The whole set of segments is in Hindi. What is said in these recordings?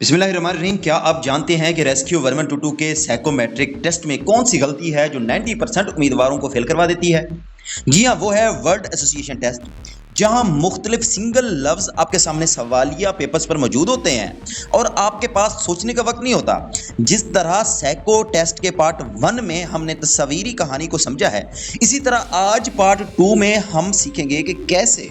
बिस्मिल्लाहिर्रहमानिर्रहीम। क्या आप जानते हैं कि रेस्क्यू 1122 के साइकोमेट्रिक टेस्ट में कौन सी गलती है जो 90% उम्मीदवारों को फेल करवा देती है? जी हाँ, वो है वर्ड एसोसिएशन टेस्ट, जहां मुख्तलिफ सिंगल लफ्ज आपके सामने सवालिया पेपर्स पर मौजूद होते हैं और आपके पास सोचने का वक्त नहीं होता। जिस तरह साइको टेस्ट के पार्ट 1 में हमने तस्वीरी कहानी को समझा है, इसी तरह आज पार्ट 2 में हम सीखेंगे कि कैसे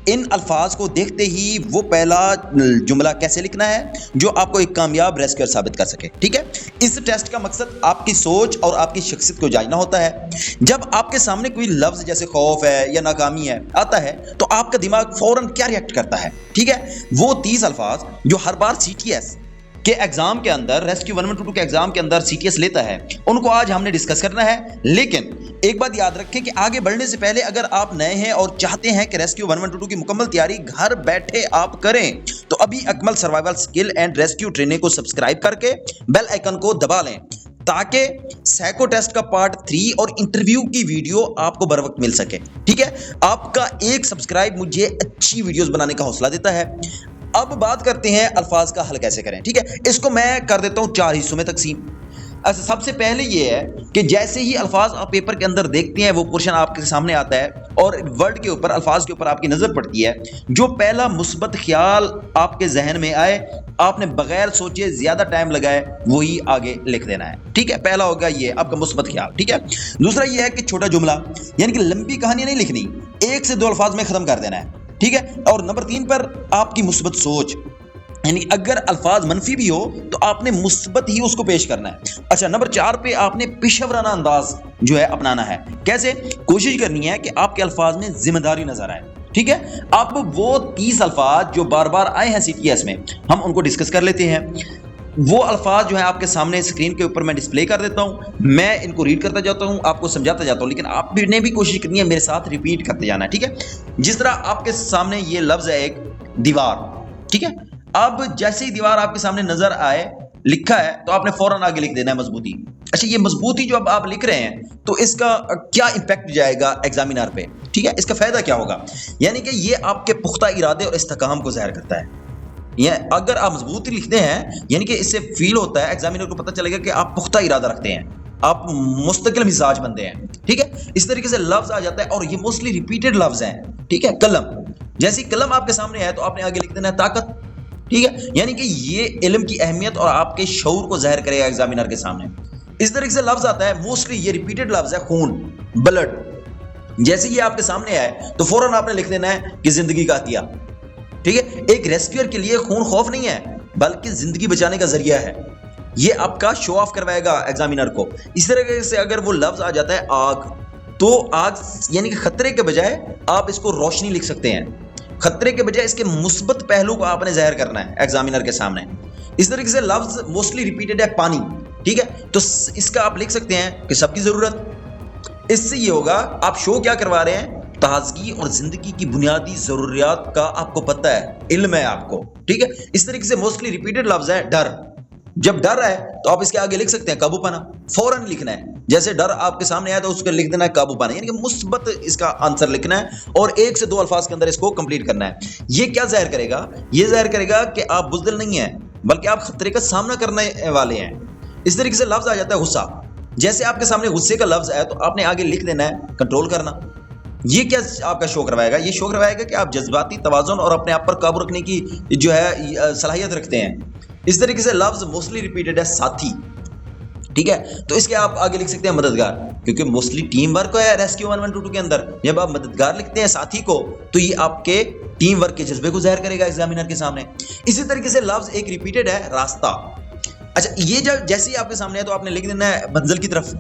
इन अल्फाज को देखते ही वो पहला जुमला कैसे लिखना है जो आपको एक कामयाब रेस्क्यूअर साबित कर सके। ठीक है, इस टेस्ट का मकसद आपकी सोच और आपकी शख्सियत को जानना होता है। जब आपके सामने कोई लफ्ज जैसे खौफ है या नाकामी है आता है तो आपका दिमाग फौरन क्या रिएक्ट करता है? ठीक है, वो 30 अल्फाज जो हर बार सीटीएस के एग्जाम के अंदर, रेस्क्यू 1122 के एग्जाम के अंदर सीटीएस लेता है, उनको आज हमने डिस्कस करना है। लेकिन एक बात याद रखें कि आगे बढ़ने से पहले अगर आप नए हैं और चाहते हैं कि रेस्क्यू 1122 की मुकम्मल तैयारी घर बैठे आप करें, तो अभी Akmal survival skill and rescue training को सब्सक्राइब करके बेल आइकन को दबा लें ताकि साइको टेस्ट का पार्ट 3 और इंटरव्यू की वीडियो आपको बर वक्त मिल सके। ठीक है, आपका एक सब्सक्राइब मुझे अच्छी वीडियोस बनाने का हौसला देता है। अब बात करते हैं अल्फाज का हल कैसे करें। ठीक है, इसको मैं कर देता हूं 4 हिस्सों में तकसीम। अच्छा, सबसे पहले ये है कि जैसे ही अल्फाज आप पेपर के अंदर देखते हैं, वो पोर्शन आपके सामने आता है और वर्ड के ऊपर, अल्फाज के ऊपर आपकी नजर पड़ती है, जो पहला मुस्बत ख्याल आपके जहन में आए, आपने बगैर सोचे ज्यादा टाइम लगाए वही आगे लिख देना है। ठीक है, पहला होगा ये आपका मुस्बत ख्याल। ठीक है, दूसरा ये है कि छोटा जुमला, यानी कि लंबी कहानी नहीं लिखनी, 1 से 2 अल्फाज में खत्म कर देना है। ठीक है, और नंबर 3 पर आपकी मुस्बत सोच, यानी अगर अल्फाज मनफी भी हो तो आपने मुस्बत ही उसको पेश करना है। अच्छा, नंबर 4 पे आपने पेशेवराना अंदाज जो है अपनाना है। कैसे? कोशिश करनी है कि आपके अल्फाज में जिम्मेदारी नजर आए। ठीक है, अब वो 30 अल्फाज जो बार बार आए हैं सीटीएस में, हम उनको डिस्कस कर लेते हैं। वो अल्फाज जो है आपके सामने स्क्रीन के ऊपर मैं डिस्प्ले कर देता हूं, मैं इनको रीड करता जाता हूं, आपको समझाता जाता हूं, लेकिन आप ने भी कोशिश करनी है मेरे साथ रिपीट करते जाना है। ठीक है, जिस तरह आपके सामने ये लफ्ज है एक दीवार। ठीक है, अब जैसे ही दीवार आपके सामने नजर आए, लिखा है, तो आपने फौरन आगे लिख देना है मजबूती। अच्छा, ये मजबूती जो अब आप लिख रहे हैं, तो इसका क्या इंपैक्ट जाएगा एग्जामिनर पे? ठीक है, इसका फायदा क्या होगा? यानी कि ये आपके पुख्ता इरादे और इस्तेकाम को जाहिर करता है। ये अगर आप मजबूती लिखते हैं, यानी कि इससे फील होता है, एग्जामिनर को पता चलेगा कि आप पुख्ता इरादा रखते हैं, आप मुस्तकिल मिजाज बनते हैं। ठीक है, इस तरीके से लफ्ज आ जाता है और ये मोस्टली रिपीटेड लफ्ज हैं। ठीक है, कलम, जैसी कलम आपके सामने है तो आपने आगे लिख देना है ताकत। ठीक है, यानी कि ये इल्म की अहमियत और आपके शऊर को जाहिर करेगा एग्जामिनर के सामने। इस तरीके से लफ्ज आता है, मोस्टली ये रिपीटेड लफ्ज है खून, ब्लड। जैसे ये आपके सामने आए तो फौरन आपने लिख देना है कि जिंदगी का हथिया। ठीक है, एक रेस्क्यूअर के लिए खून खौफ नहीं है बल्कि जिंदगी बचाने का जरिया है। ये आपका शो ऑफ करवाएगा एग्जामिनर को। इस तरह से अगर वो लफ्ज आ जाता है आग, तो आग यानी कि खतरे के बजाय आप इसको रोशनी लिख सकते हैं। खतरे के बजाय इसके मुस्बत पहलू को आपने जाहिर करना है एग्जामिनर के सामने। इस तरीके से लफ्ज मोस्टली रिपीटेड है पानी। ठीक है, तो इसका आप लिख सकते हैं कि सबकी जरूरत। इससे ये होगा आप शो क्या करवा रहे हैं, ताजगी और जिंदगी की बुनियादी जरूरियात का आपको पता है, इल्म है आपको। ठीक है, इस तरीके से मोस्टली रिपीटेड लफ्ज है डर। जब डर है तो आप इसके आगे लिख सकते हैं काबू पाना, फौरन लिखना है। जैसे डर आपके सामने आया तो उसको लिख देना है काबू पाना, यानी कि मुस्बत इसका आंसर लिखना है और 1 से 2 अल्फाज के अंदर इसको कंप्लीट करना है। ये क्या जाहिर करेगा? ये जाहिर करेगा कि आप बुज़दिल नहीं है बल्कि आप खतरे का सामना करने वाले हैं। इस तरीके से लफ्ज आ जाता है गुस्सा। जैसे आपके सामने गुस्से का लफ्ज है तो आपने आगे लिख देना है कंट्रोल करना। ये क्या आपका शो करवाएगा? ये शो करवाएगा कि आप जज्बाती तवाज़ुन और अपने आप पर काबू रखने की जो है सलाहियत रखते हैं। इस तरीके से लफ्ज मोस्टली रिपीटेड है साथी। ठीक है, तो इसके आप आगे लिख सकते हैं मददगार, क्योंकि मोस्टली टीम वर्क है रेस्क्यू 1122 के अंदर। जब आप मददगार लिखते हैं साथी को, तो ये आपके टीम वर्क के जज्बे को जाहिर करेगा एग्जामिनर के सामने। इसी तरीके से लफ्ज एक रिपीटेड है रास्ता। अच्छा, ये जब जैसे ही आपके सामने है तो आपने लिख देना है मंजिल की तरफ,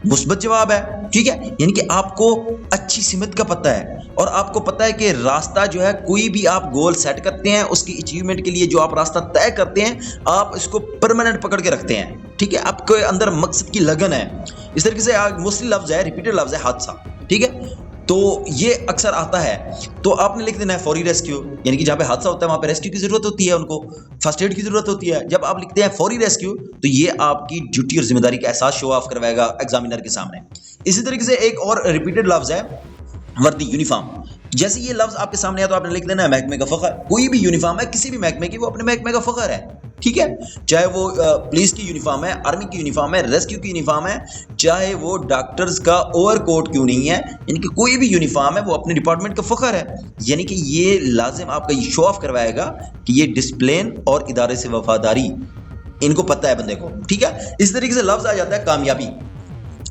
मुस्बत जवाब है। ठीक है, यानी कि आपको अच्छी सिमत का पता है और आपको पता है कि रास्ता जो है, कोई भी आप गोल सेट करते हैं, उसकी अचीवमेंट के लिए जो आप रास्ता तय करते हैं, आप इसको परमानेंट पकड़ के रखते हैं। ठीक है, आपके अंदर मकसद की लगन है। इस तरीके से मोस्टली लफ्ज है रिपीटेड लफ्ज है हादसा। ठीक है, तो ये अक्सर आता है, तो आपने लिख देना है फौरी रेस्क्यू, यानी कि जहाँ पे हादसा होता है वहाँ पे रेस्क्यू की जरूरत होती है, उनको फर्स्ट एड की जरूरत होती है। जब आप लिखते हैं फौरी रेस्क्यू तो ये आपकी ड्यूटी और जिम्मेदारी का एहसास शो ऑफ करवाएगा एग्जामिनर के सामने। इसी तरीके से एक और रिपीटेड लफ्ज है वर्दी, यूनिफॉर्म। जैसे ये लफ्ज आपके सामने आया तो आपने लिख देना है महकमे का फखर। कोई भी यूनिफॉर्म है किसी भी महकमे की, वो अपने महकमे का फखर है, ठीक है। चाहे वो पुलिस की यूनिफॉर्म है, आर्मी की यूनिफॉर्म है, रेस्क्यू की यूनिफॉर्म है, चाहे वो डॉक्टर्स का ओवरकोट क्यों नहीं है, यानी कि कोई भी यूनिफॉर्म है वो अपने डिपार्टमेंट का फखर है। यानी कि ये लाजिम आपका ये शो ऑफ करवाएगा कि ये डिसिप्लिन और इदारे से वफादारी इनको पता है बंदे को, ठीक है। इस तरीके से लफ्ज आ जाता है कामयाबी।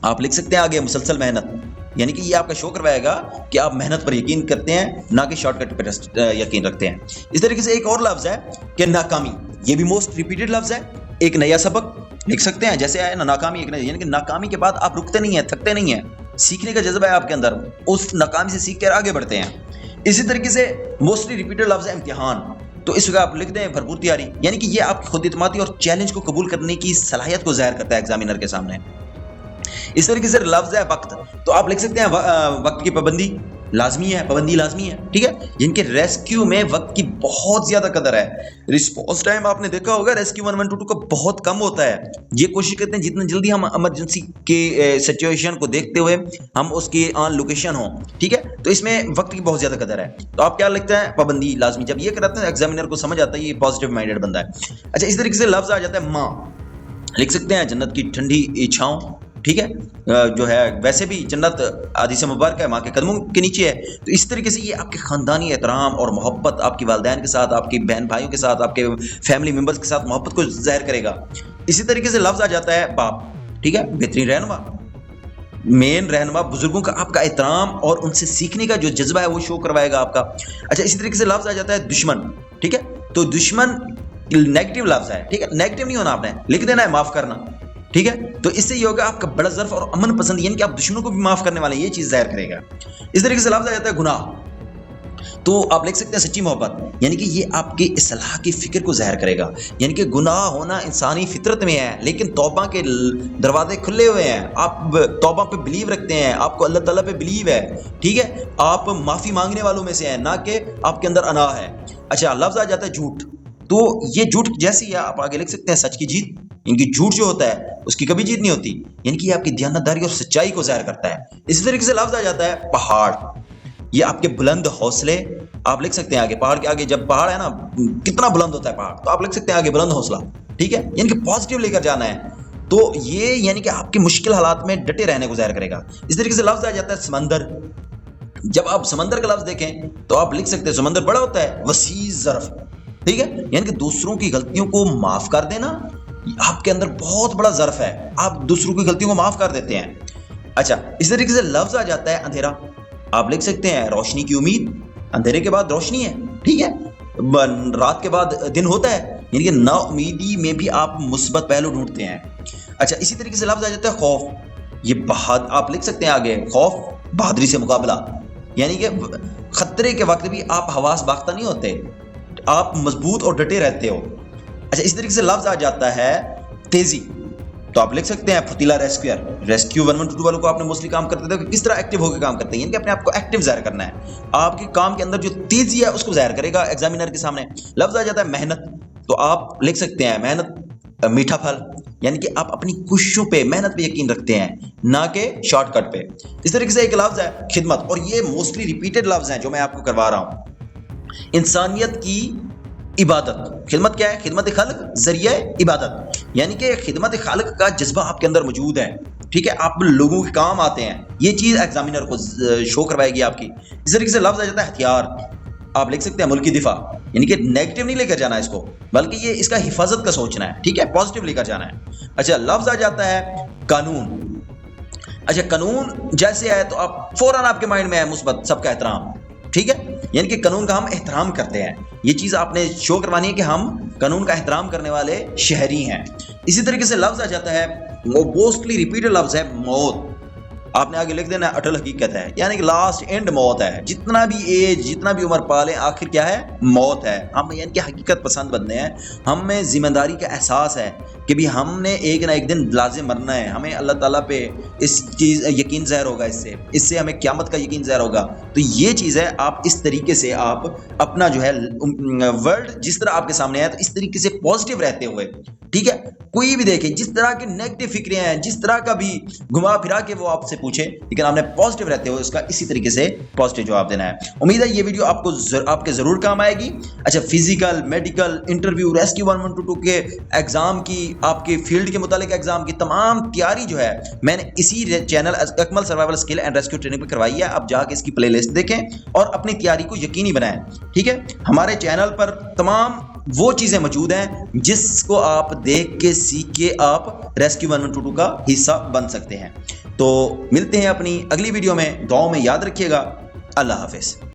आप लिख सकते हैं आगे मुसलसल मेहनत, यानी कि ये आपका शो करवाएगा कि आप मेहनत पर यकीन करते हैं, ना कि शॉर्टकट पर यकीन रखते हैं। इस तरीके से एक और लफ्ज है कि नाकामी, ये भी मोस्ट रिपीटेड लफ्ज है। एक नया सबक लिख सकते हैं, जैसे आया ना नाकामी, एक नया, यानी कि नाकामी के बाद आप रुकते नहीं है, थकते नहीं है, सीखने का जज्बा है आपके अंदर, उस नाकामी से सीख कर आगे बढ़ते हैं। इसी तरीके से मोस्टली रिपीटेड लफ्ज है इम्तिहान, तो इस वक्त आप लिख दें भरपूर तैयारी, यानी कि ये आपकी खुद एतमादी और चैलेंज को कबूल करने की सलाहियत को ज़ाहिर करता है एग्जामिनर के सामने। इस तरीके से लफ्ज है वक्त, तो आप लिख सकते हैं वक्त की पाबंदी लाजमी है, पाबंदी लाजमी है, ठीक है। जिनके रेस्क्यू में वक्त की बहुत ज्यादा कदर है। रिस्पॉन्स टाइम आपने देखा होगा रेस्क्यू 112 का बहुत कम होता है। ये कोशिश करते हैं जितना जल्दी हम इमरजेंसी के सिचुएशन को देखते हुए हम उसकी ऑन लोकेशन हो, ठीक है। तो इसमें वक्त की बहुत ज्यादा कदर है, तो आप क्या लिखते हैं पाबंदी लाजमी। जब ये कराते हैं एग्जामिनर को समझ आता है ये पॉजिटिव माइंडेड बंदा है। अच्छा, इस तरीके से लफ्ज आ जाता है माँ, लिख सकते हैं जन्नत की ठंडी छाँव, ठीक है। जो है वैसे भी जन्नत आदि से मुबारक है, माँ के कदमों के नीचे है। तो इस तरीके से ये आपके खानदानी एहतराम और मोहब्बत, आपकी वालिदैन के साथ, आपकी बहन भाइयों के साथ, आपके फैमिली मेम्बर्स के साथ मोहब्बत को जाहिर करेगा। इसी तरीके से लफ्ज आ जाता है बाप, ठीक है, बेहतरीन रहनुमा, मेन रहनुमा, बुजुर्गों का आपका एहतराम और उनसे सीखने का जो जज्बा है वो शो करवाएगा आपका। अच्छा, इसी तरीके से लफ्ज आ जाता है दुश्मन, ठीक है। तो दुश्मन नेगेटिव लफ्ज है, ठीक है, नेगेटिव नहीं होना, आपने लिख देना है माफ करना, ठीक है। तो इससे ये होगा आपका बड़ा ज़र्फ और अमन पसंद, यानी कि आप दुश्मनों को भी माफ करने वाले, ये चीज़ जाहिर करेगा। इस तरीके से लफ्ज आ जाता है गुनाह, तो आप लिख सकते हैं सच्ची मोहब्बत, यानी कि ये आपके इस्लाह की फिक्र को जाहिर करेगा। यानी कि गुनाह होना इंसानी फितरत में है, लेकिन तौबा के दरवाजे खुले हुए हैं, आप तौबा पे बिलीव रखते हैं, आपको अल्लाह ताला पे बिलीव है, ठीक है। आप माफ़ी मांगने वालों में से हैं, ना कि आपके अंदर अना है। अच्छा, लफ्ज आ जाता है झूठ, तो ये झूठ जैसी है आप आगे लिख सकते हैं सच की जीत, इनकी झूठ जो होता है उसकी कभी जीत नहीं होती, यानी कि ये आपकी दयानतदारी और सच्चाई को जाहिर करता है। इसी तरीके से लफ्ज आ जाता है पहाड़, ये आपके बुलंद हौसले, आप लिख सकते हैं आगे पहाड़ के आगे, जब पहाड़ है ना कितना बुलंद होता है पहाड़, तो आप लिख सकते हैं आगे बुलंद हौसला, ठीक है, यानी कि पॉजिटिव लेकर जाना है। तो ये यानी कि आपके मुश्किल हालात में डटे रहने को जाहिर करेगा। इस तरीके से लफ्ज आ जाता है समंदर, जब आप समंदर का लफ्ज देखें तो आप लिख सकते हैं समंदर बड़ा होता है, वसी ज़र्फ, ठीक है, यानी कि दूसरों की गलतियों को माफ कर देना आपके अंदर बहुत बड़ा ज़र्फ है, आप दूसरों की गलतियों को माफ कर देते हैं। अच्छा, इस तरीके से लफ्ज आ जाता है अंधेरा, आप लिख सकते हैं रोशनी की उम्मीद, अंधेरे के बाद रोशनी है, ठीक है, रात के बाद दिन होता है, यानी कि ना उम्मीदी में भी आप मुस्बत पहलू ढूंढते हैं। अच्छा, इसी तरीके से लफ्ज आ जाता है खौफ, ये आप लिख सकते हैं आगे खौफ बहादुरी से मुकाबला, यानी कि खतरे के वक्त भी आप हवास बाख्ता नहीं होते, आप मजबूत और डटे रहते हो। अच्छा, इस तरीके से लफ्ज आ जाता है तेजी, तो आप लिख सकते हैं फुर्तीला रेस्क्यूअर, रेस्क्यू 112 वालों को आपने मोस्टली काम करते थे कि किस तरह एक्टिव होकर काम करते हैं, यानी कि अपने आप को एक्टिव जाहिर करना है, आपके काम के अंदर जो तेजी है उसको जाहिर करेगा एग्जामिनर के सामने। लफ्ज आ जाता है मेहनत, तो आप लिख सकते हैं मेहनत मीठा फल, यानी कि आप अपनी कोशिशों पे मेहनत पे यकीन रखते हैं, ना कि शॉर्टकट पे। इस तरीके से एक लफ्ज है खिदमत, और ये मोस्टली रिपीटेड लफ्ज हैं जो मैं आपको करवा रहा हूँ। इंसानियत की इबादत, खिदमत क्या है, खिदमत खालिक जरिया इबादत, यानी कि खिदमत खालिक का जज्बा आपके अंदर मौजूद है, ठीक है, आप लोगों के काम आते हैं, ये चीज़ एग्जामिनर को शो करवाएगी आपकी। इस तरीके से लफ्ज आ जाता है हथियार, आप लिख सकते हैं मुल्क की दिफा, यानी कि नेगेटिव नहीं लेकर जाना इसको, बल्कि ये इसका हिफाजत का सोचना है, ठीक है, पॉजिटिव लेकर जाना है। अच्छा, लफ्ज आ जाता है कानून, अच्छा कानून जैसे है तो आप फौरन आपके माइंड में है मुस्बत सबका एहतराम, ठीक है, यानी कि कानून का हम एहतराम करते हैं, ये चीज़ आपने शो करवानी है कि हम कानून का एहतराम करने वाले शहरी हैं। इसी तरीके से लफ्ज आ जाता है मोस्टली रिपीटेड लफ्ज है मौत, आपने आगे लिख देना अटल हकीकत है, यानी कि लास्ट एंड मौत है, जितना भी एज जितना भी उम्र पाले आखिर क्या है, मौत है। हम यानी कि हकीकत पसंद बंदे हैं, हमें जिम्मेदारी का एहसास है कि भी हमने एक ना एक दिन लाजिम मरना है, हमें अल्लाह ताला पे इस चीज़ यकीन ज़ाहिर होगा, इससे हमें क़यामत का यकीन ज़ाहिर होगा। तो ये चीज़ है, आप इस तरीके से आप अपना जो है वर्ल्ड जिस तरह आपके सामने है तो इस तरीके से पॉजिटिव रहते हुए, ठीक है, कोई भी देखे जिस तरह की नेगेटिव फिक्रें हैं, जिस तरह का भी घुमा फिरा के वो आपसे पूछे, लेकिन आपने पॉजिटिव रहते हो इसका इसी तरीके से पॉजिटिव जवाब देना है। उम्मीद है ये वीडियो आपको आपके ज़रूर काम आएगी। अच्छा, फिजिकल, मेडिकल, इंटरव्यू, रेस्क्यू 1122 के एग्ज़ाम की, आपके फील्ड के मुतालिक एग्ज़ाम की तमाम तैयारी जो है मैंने इसी channel Akmal survival skill and rescue training पर करवाई है। आप जाके इसकी प्लेलिस्ट देखें और अपनी तैयारी को यकीनी बनाएं। ठीक है, हमारे चैनल पर तमाम वो चीज़ें मौजूद हैं जिसको आप देख के सीख के आप रेस्क्यू 1122 का हिस्सा बन सकते हैं। तो मिलते हैं अपनी अगली वीडियो में। दुआओं में याद रखिएगा। अल्लाह हाफिज़।